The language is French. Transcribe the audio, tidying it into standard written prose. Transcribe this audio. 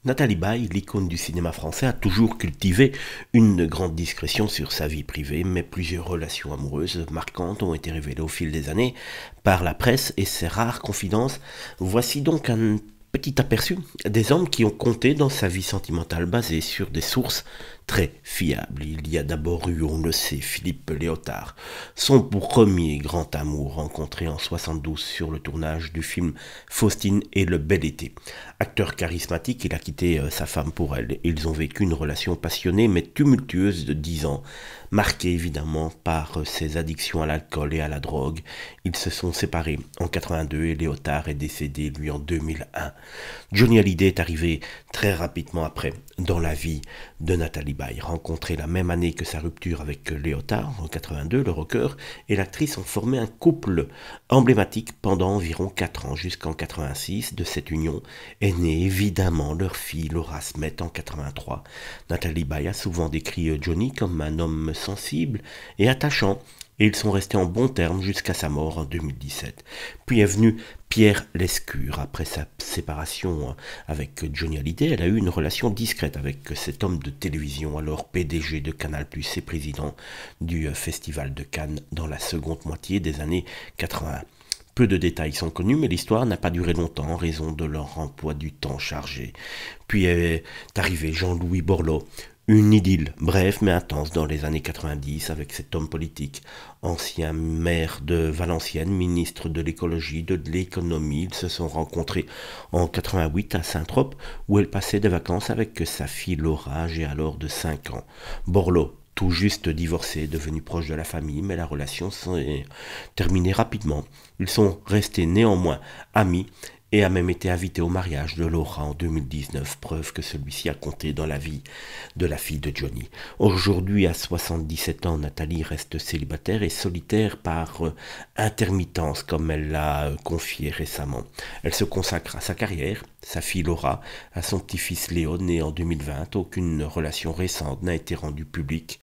Nathalie Baye, l'icône du cinéma français, a toujours cultivé une grande discrétion sur sa vie privée, mais plusieurs relations amoureuses marquantes ont été révélées au fil des années par la presse et ses rares confidences. Voici donc un petit aperçu des hommes qui ont compté dans sa vie sentimentale basée sur des sources très fiables. Il y a d'abord eu, on le sait, Philippe Léotard, son premier grand amour rencontré en 72 sur le tournage du film Faustine et le bel été. Acteur charismatique, il a quitté sa femme pour elle. Ils ont vécu une relation passionnée mais tumultueuse de 10 ans, marquée évidemment par ses addictions à l'alcool et à la drogue. Ils se sont séparés en 82 et Léotard est décédé lui en 2001. Johnny Hallyday est arrivé très rapidement après dans la vie de Nathalie Baye. Rencontrée la même année que sa rupture avec Léotard, en 82, le rocker et l'actrice ont formé un couple emblématique pendant environ 4 ans, jusqu'en 86. De cette union est née évidemment leur fille Laura Smet en 83. Nathalie Baye a souvent décrit Johnny comme un homme sensible et attachant, et ils sont restés en bons termes jusqu'à sa mort en 2017. Puis est venu Pierre Lescure. Après sa séparation avec Johnny Hallyday, elle a eu une relation discrète avec cet homme de télévision, alors PDG de Canal+, et président du Festival de Cannes dans la seconde moitié des années 80. Peu de détails sont connus, mais l'histoire n'a pas duré longtemps en raison de leur emploi du temps chargé. Puis est arrivé Jean-Louis Borloo, une idylle brève mais intense dans les années 90 avec cet homme politique, ancien maire de Valenciennes, ministre de l'écologie, de l'économie. Ils se sont rencontrés en 88 à Saint-Trope où elle passait des vacances avec sa fille Laura, âgée alors de 5 ans. Borloo, tout juste divorcé, devenu proche de la famille, mais la relation s'est terminée rapidement. Ils sont restés néanmoins amis et a même été invité au mariage de Laura en 2019, preuve que celui-ci a compté dans la vie de la fille de Johnny. Aujourd'hui, à 77 ans, Nathalie reste célibataire et solitaire par intermittence, comme elle l'a confié récemment. Elle se consacre à sa carrière, sa fille Laura, à son petit-fils Léo, né en 2020. Aucune relation récente n'a été rendue publique